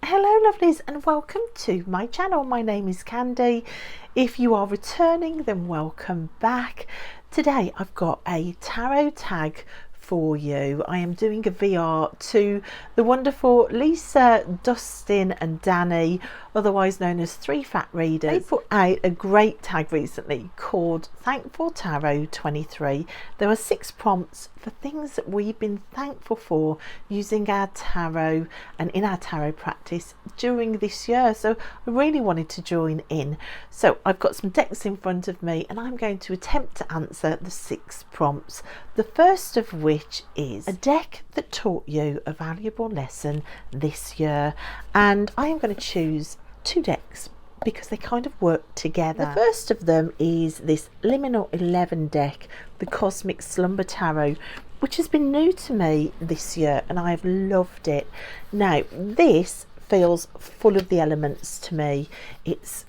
Hello lovelies and welcome to my channel. My name is Candy. If you are returning, then welcome back. Today I've got a tarot tag for you. I am doing a VR to the wonderful Lisa, Dustin and Dani, otherwise known as Three Fat Readers. They put out a great tag recently called Thankful Tarot 23. There are 6 prompts for things that we've been thankful for using our tarot and in our tarot practice during this year. So I really wanted to join in. So I've got some decks in front of me and I'm going to attempt to answer the 6 prompts. The first of which is a deck that taught you a valuable lesson this year, and I am going to choose 2 decks because they kind of work together. The first of them is this Liminal 11 deck, the Cosmic Slumber Tarot, which has been new to me this year and I have loved it. Now this feels full of the elements to me. It's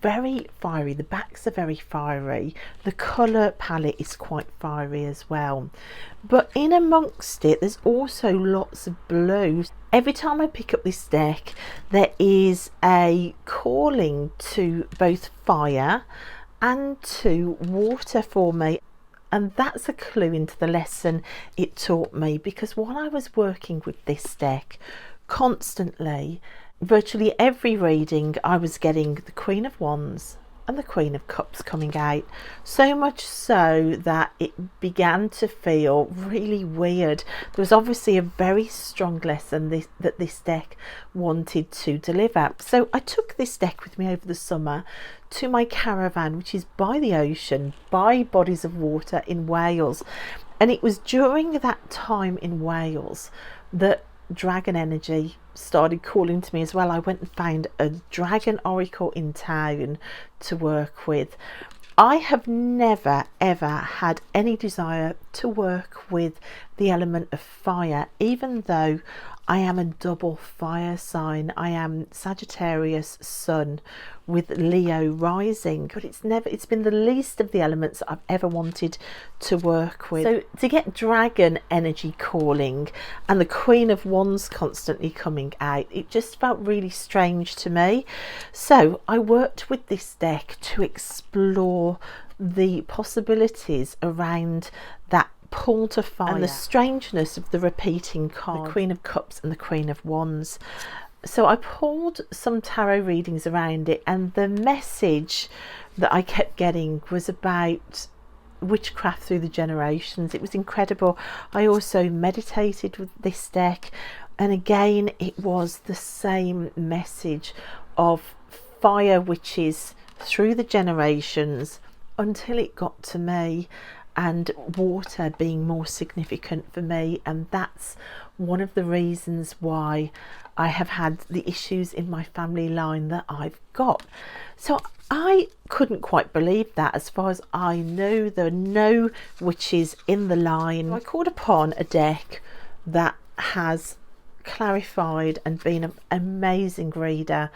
very fiery, the backs are very fiery, the colour palette is quite fiery as well, but in amongst it there's also lots of blue. Every time I pick up this deck there is a calling to both fire and to water for me, and that's a clue into the lesson it taught me, because while I was working with this deck constantly, virtually every reading I was getting the Queen of Wands and the Queen of Cups coming out, so much so that it began to feel really weird. There was obviously a very strong lesson that this deck wanted to deliver. So I took this deck with me over the summer to my caravan, which is by the ocean, by bodies of water in Wales, and it was during that time in Wales that dragon energy started calling to me as well. I went and found a dragon oracle in town to work with. I have never ever had any desire to work with the element of fire, even though I am a double fire sign. I am Sagittarius sun with Leo rising, but it's been the least of the elements I've ever wanted to work with. So to get dragon energy calling and the Queen of Wands constantly coming out, it just felt really strange to me. So I worked with this deck to explore the possibilities around that pull to fire and the strangeness of the repeating cards, the Queen of Cups and the Queen of Wands. So I pulled some tarot readings around it, and the message that I kept getting was about witchcraft through the generations. It was incredible. I also meditated with this deck, and again it was the same message of fire witches through the generations until it got to me, and water being more significant for me. And that's one of the reasons why I have had the issues in my family line that I've got. So I couldn't quite believe that. As far as I knew, there were no witches in the line. I called upon a deck that has clarified and been an amazing reader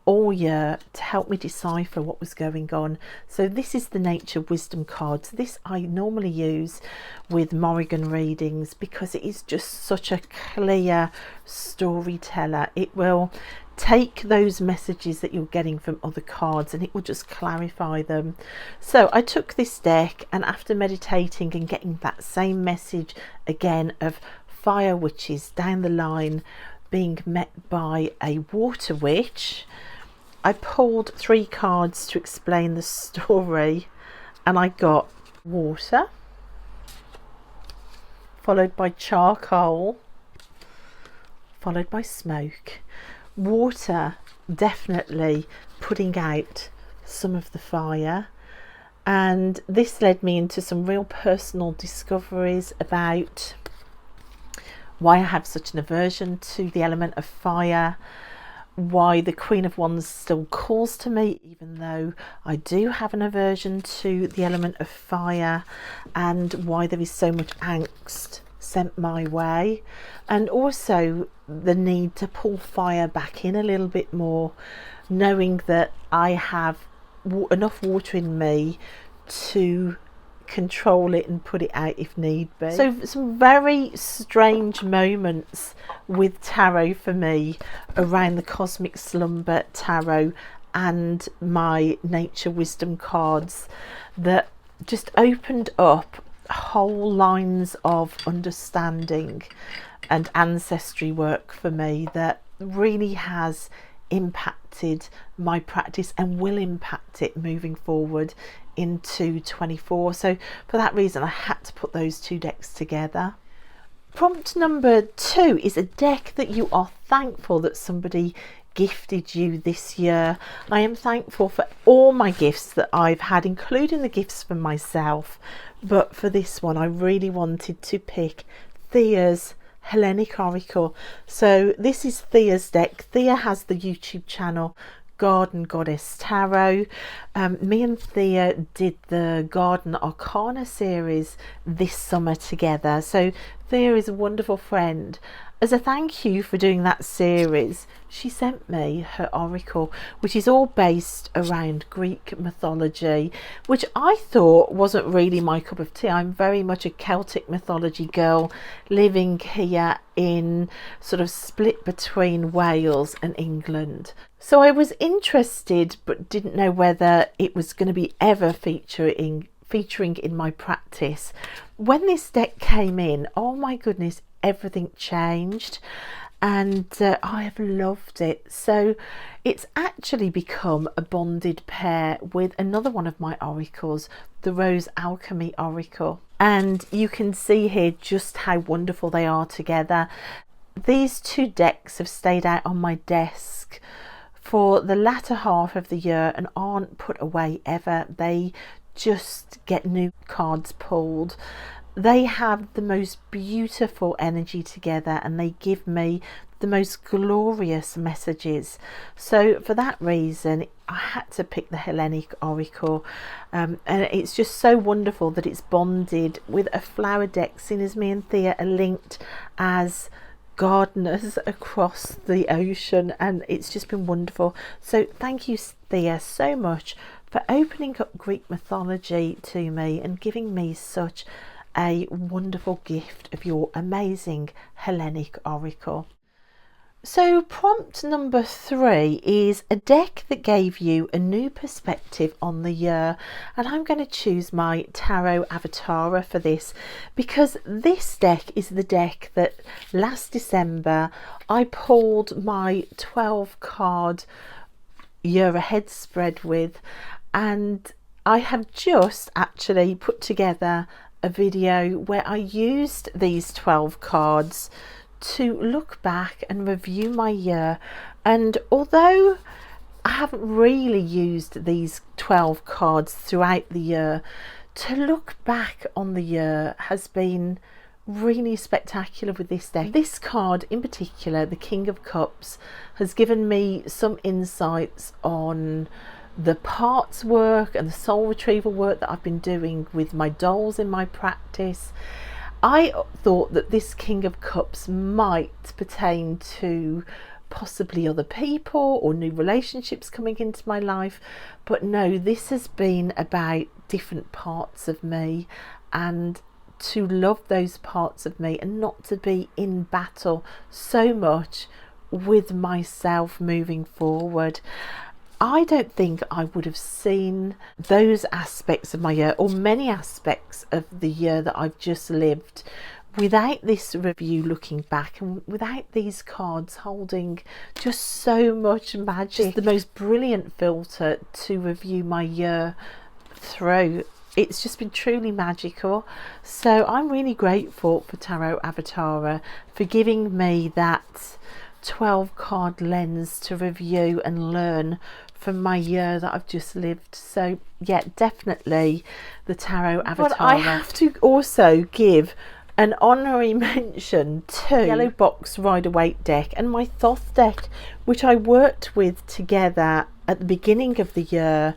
all year to help me decipher what was going on. So this is the Nature Wisdom cards. This I normally use with Morrigan readings because it is just such a clear storyteller. It will take those messages that you're getting from other cards and it will just clarify them. So I took this deck, and after meditating and getting that same message again of fire witches down the line being met by a water witch, I pulled 3 cards to explain the story, and I got water, followed by charcoal, followed by smoke. Water definitely putting out some of the fire, and this led me into some real personal discoveries about why I have such an aversion to the element of fire, why the Queen of Wands still calls to me even though I do have an aversion to the element of fire, and why there is so much angst sent my way, and also the need to pull fire back in a little bit more, knowing that I have enough water in me to control it and put it out if need be. So some very strange moments with tarot for me around the Cosmic Slumber tarot and my nature wisdom cards that just opened up whole lines of understanding and ancestry work for me that really has impacted my practice and will impact it moving forward into 24. So for that reason I had to put those two decks together. Prompt number 2 is a deck that you are thankful that somebody gifted you this year. I am thankful for all my gifts that I've had, including the gifts for myself, but for this one I really wanted to pick Thea's Hellenic Oracle. So this is Theas Deck. Thea has the YouTube channel Garden Goddess Tarot. Me and Thea did the Garden Arcana series this summer together. So Thea is a wonderful friend. As a thank you for doing that series, she sent me her oracle, which is all based around Greek mythology, which I thought wasn't really my cup of tea. I'm very much a Celtic mythology girl, living here in sort of split between Wales and England. So I was interested, but didn't know whether it was going to be ever featuring in my practice. When this deck came in, oh my goodness, everything changed, and I have loved it. So it's actually become a bonded pair with another one of my oracles, the Rose Alchemy Oracle, and you can see here just how wonderful they are together. These two decks have stayed out on my desk for the latter half of the year and aren't put away ever. They just get new cards pulled. They have the most beautiful energy together and they give me the most glorious messages. So for that reason I had to pick the Hellenic Oracle, and it's just so wonderful that it's bonded with a flower deck, seeing as me and Thea are linked as gardeners across the ocean, and it's just been wonderful. So thank you, Thea, so much for opening up Greek mythology to me and giving me such a wonderful gift of your amazing Hellenic Oracle. So prompt number 3 is a deck that gave you a new perspective on the year, and I'm going to choose my Tarot Avatara for this because this deck is the deck that last December I pulled my 12 card year ahead spread with, and I have just actually put together a video where I used these 12 cards to look back and review my year. And although I haven't really used these 12 cards throughout the year, to look back on the year has been really spectacular with this deck. This card in particular, the King of Cups, has given me some insights on the parts work and the soul retrieval work that I've been doing with my dolls in my practice. I thought that this King of Cups might pertain to possibly other people or new relationships coming into my life, but no, this has been about different parts of me, and to love those parts of me and not to be in battle so much with myself moving forward. I don't think I would have seen those aspects of my year, or many aspects of the year that I've just lived, without this review looking back and without these cards holding just so much magic. Just the most brilliant filter to review my year through. It's just been truly magical. So I'm really grateful for Tarot Avatara for giving me that 12 card lens to review and learn from my year that I've just lived. So yeah, definitely the Tarot Avatara. But I have to also give an honorary mention to Yellow Box Rider-Waite deck and my Thoth deck, which I worked with together at the beginning of the year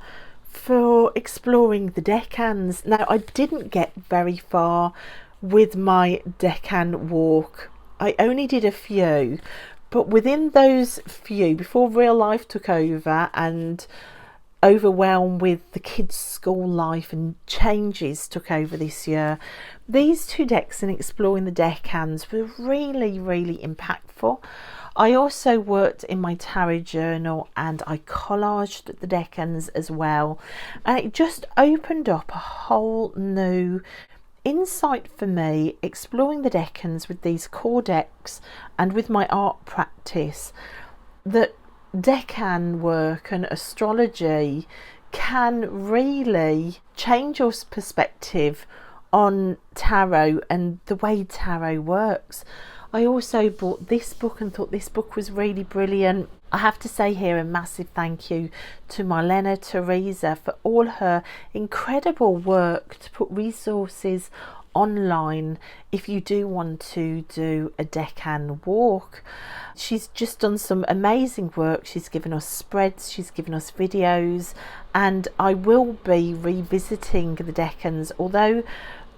for exploring the decans. Now I didn't get very far with my decan walk. I only did a few, but within those few, before real life took over and overwhelmed with the kids' school life and changes took over this year, these two decks and exploring the deckhands were really, really impactful. I also worked in my tarot journal and I collaged the deckhands as well, and it just opened up a whole new insight for me, exploring the deckhands with these core decks and with my art practice, that deckhand work and astrology can really change your perspective on tarot and the way tarot works. I also bought this book and thought this book was really brilliant. I have to say here a massive thank you to Marlena Teresa for all her incredible work to put resources online if you do want to do a deckhand walk. She's just done some amazing work. She's given us spreads, she's given us videos, and I will be revisiting the deckhands, although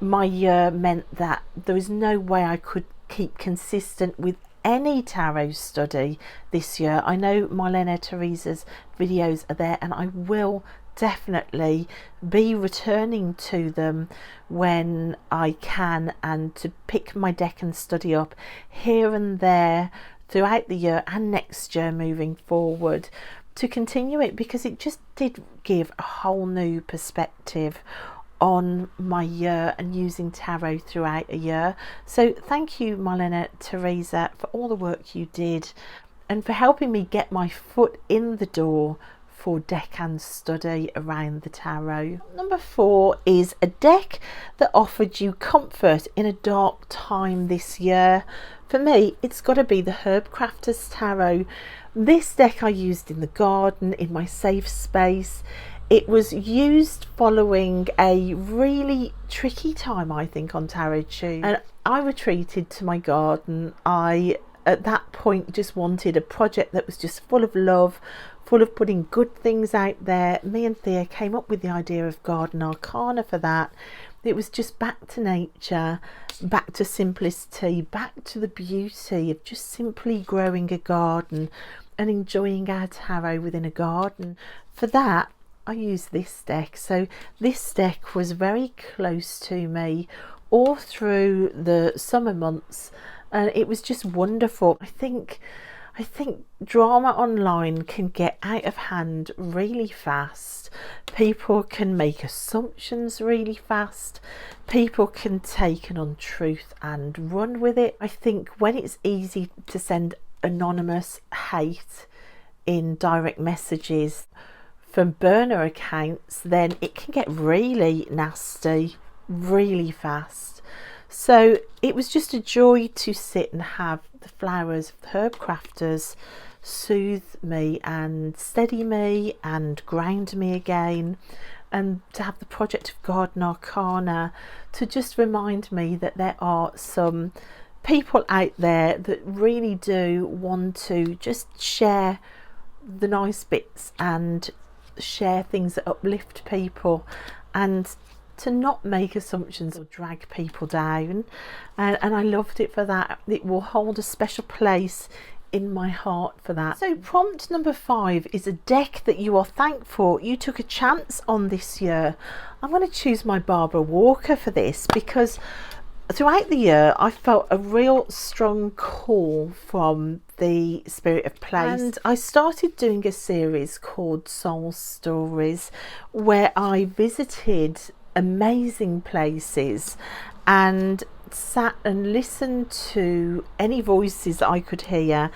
my year meant that there was no way I could keep consistent with any tarot study this year. I know Marlena Teresa's videos are there, and I will definitely be returning to them when I can, and to pick my deck and study up here and there throughout the year and next year moving forward, to continue it, because it just did give a whole new perspective on my year and using tarot throughout a year. So thank you, Marlena Teresa, for all the work you did and for helping me get my foot in the door for deckhand study around the tarot. Number 4 is a deck that offered you comfort in a dark time this year. For me, it's got to be the Herb Crafters Tarot. This deck I used in the garden, in my safe space. It was used following a really tricky time, I think, on Tarot Tube, and I retreated to my garden. I, at that point, just wanted a project that was just full of love, full of putting good things out there. Me and Thea came up with the idea of Garden Arcana for that. It was just back to nature, back to simplicity, back to the beauty of just simply growing a garden and enjoying our tarot within a garden. For that, I used this deck. So this deck was very close to me all through the summer months, and it was just wonderful. I think drama online can get out of hand really fast. People can make assumptions really fast. People can take an untruth and run with it. I think when it's easy to send anonymous hate in direct messages from burner accounts, then it can get really nasty really fast. So it was just a joy to sit and have the flowers of the Herb Crafters soothe me and steady me and ground me again, and to have the project of Garden Arcana to just remind me that there are some people out there that really do want to just share the nice bits and share things that uplift people, and to not make assumptions or drag people down, and I loved it for that. It will hold a special place in my heart for that. So prompt number 5 is a deck that you are thankful you took a chance on this year. I'm going to choose my Barbara Walker for this, because throughout the year I felt a real strong call from the spirit of place, and I started doing a series called Soul Stories, where I visited amazing places and sat and listened to any voices I could hear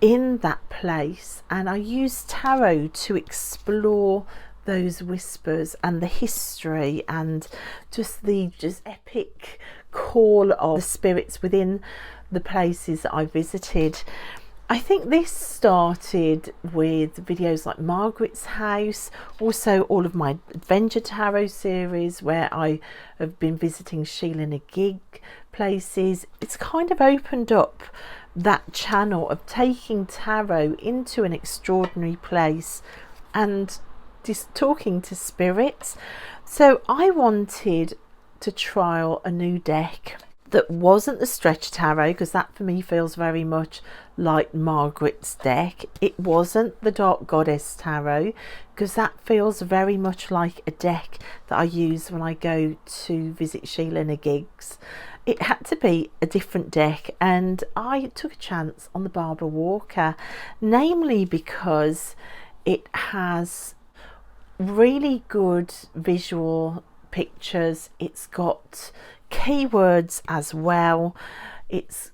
in that place, and I used tarot to explore those whispers and the history and just the epic call of the spirits within the places that I visited. I think this started with videos like Margaret's House, also all of my Adventure Tarot series where I have been visiting Sheila Nagig places. It's kind of opened up that channel of taking tarot into an extraordinary place and just talking to spirits. So I wanted to trial a new deck that wasn't the stretch tarot, because that for me feels very much like Margaret's deck. It wasn't the Dark Goddess Tarot, because that feels very much like a deck that I use when I go to visit Sheila in a gigs. It had to be a different deck, and I took a chance on the Barbara Walker, namely because it has really good visual pictures. It's got keywords as well. It's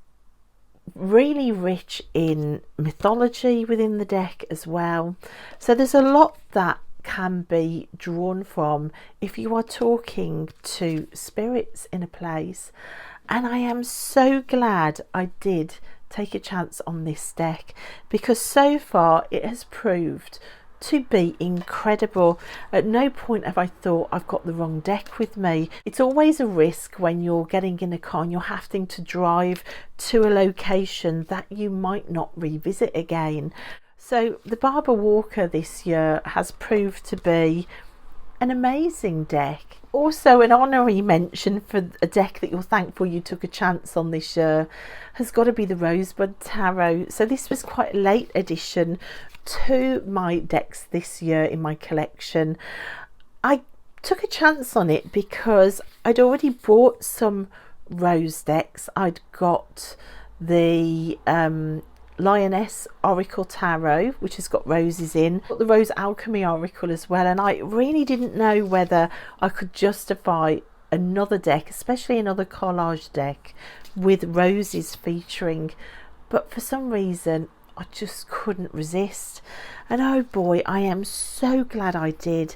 really rich in mythology within the deck as well. So there's a lot that can be drawn from if you are talking to spirits in a place. And I am so glad I did take a chance on this deck, because so far it has proved to be incredible. At no point have I thought I've got the wrong deck with me. It's always a risk when you're getting in a car and you're having to drive to a location that you might not revisit again. So the Barbara Walker this year has proved to be an amazing deck. Also, an honorary mention for a deck that you're thankful you took a chance on this year has got to be the Rosebud Tarot. So this was quite a late addition to my decks this year in my collection. I took a chance on it because I'd already bought some rose decks. I'd got the Lioness Oracle Tarot, which has got roses in, got the Rose Alchemy Oracle as well, and I really didn't know whether I could justify another deck, especially another collage deck with roses featuring, but for some reason I just couldn't resist. And oh boy, I am so glad I did.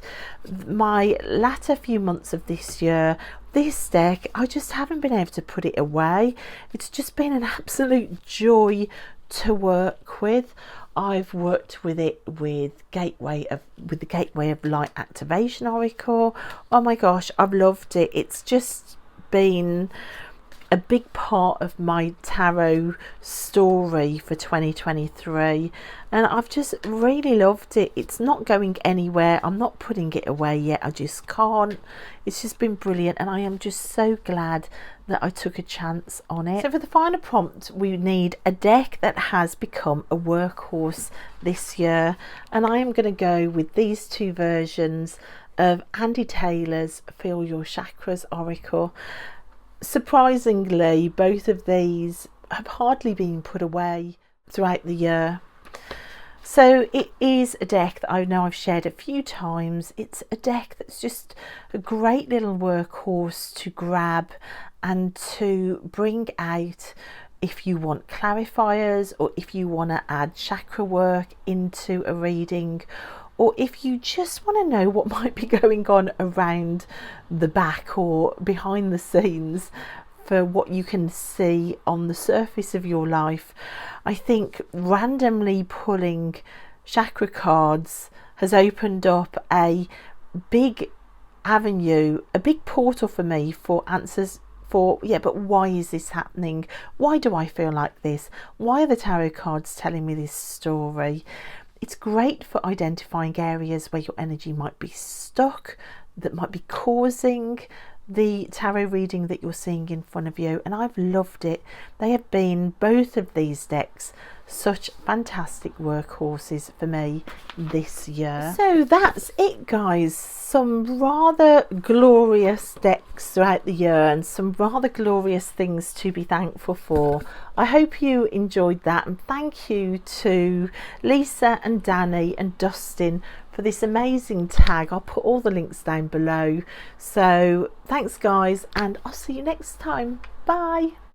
My latter few months of this year, this deck, I just haven't been able to put it away. It's just been an absolute joy to work with. I've worked with it with the Gateway of Light Activation Oracle. Oh my gosh, I've loved it. It's just been a big part of my tarot story for 2023, and I've just really loved it. It's not going anywhere. I'm not putting it away yet. I just can't. It's just been brilliant, and I am just so glad that I took a chance on it. So for the final prompt, we need a deck that has become a workhorse this year, and I am going to go with these two versions of Andy Taylor's Feel Your Chakras Oracle. Surprisingly, both of these have hardly been put away throughout the year. So it is a deck that I know I've shared a few times. It's a deck that's just a great little workhorse to grab and to bring out if you want clarifiers, or if you want to add chakra work into a reading, or if you just want to know what might be going on around the back or behind the scenes for what you can see on the surface of your life. I think randomly pulling chakra cards has opened up a big avenue, a big portal for me for answers for, yeah, but why is this happening? Why do I feel like this? Why are the tarot cards telling me this story? It's great for identifying areas where your energy might be stuck, that might be causing the tarot reading that you're seeing in front of you, and I've loved it. They have been, both of these decks, such fantastic workhorses for me this year. So that's it, guys. Some rather glorious decks throughout the year and some rather glorious things to be thankful for. I hope you enjoyed that, and thank you to Lisa and Dani and Dustin for this amazing tag. I'll put all the links down below. So thanks guys, and I'll see you next time. Bye.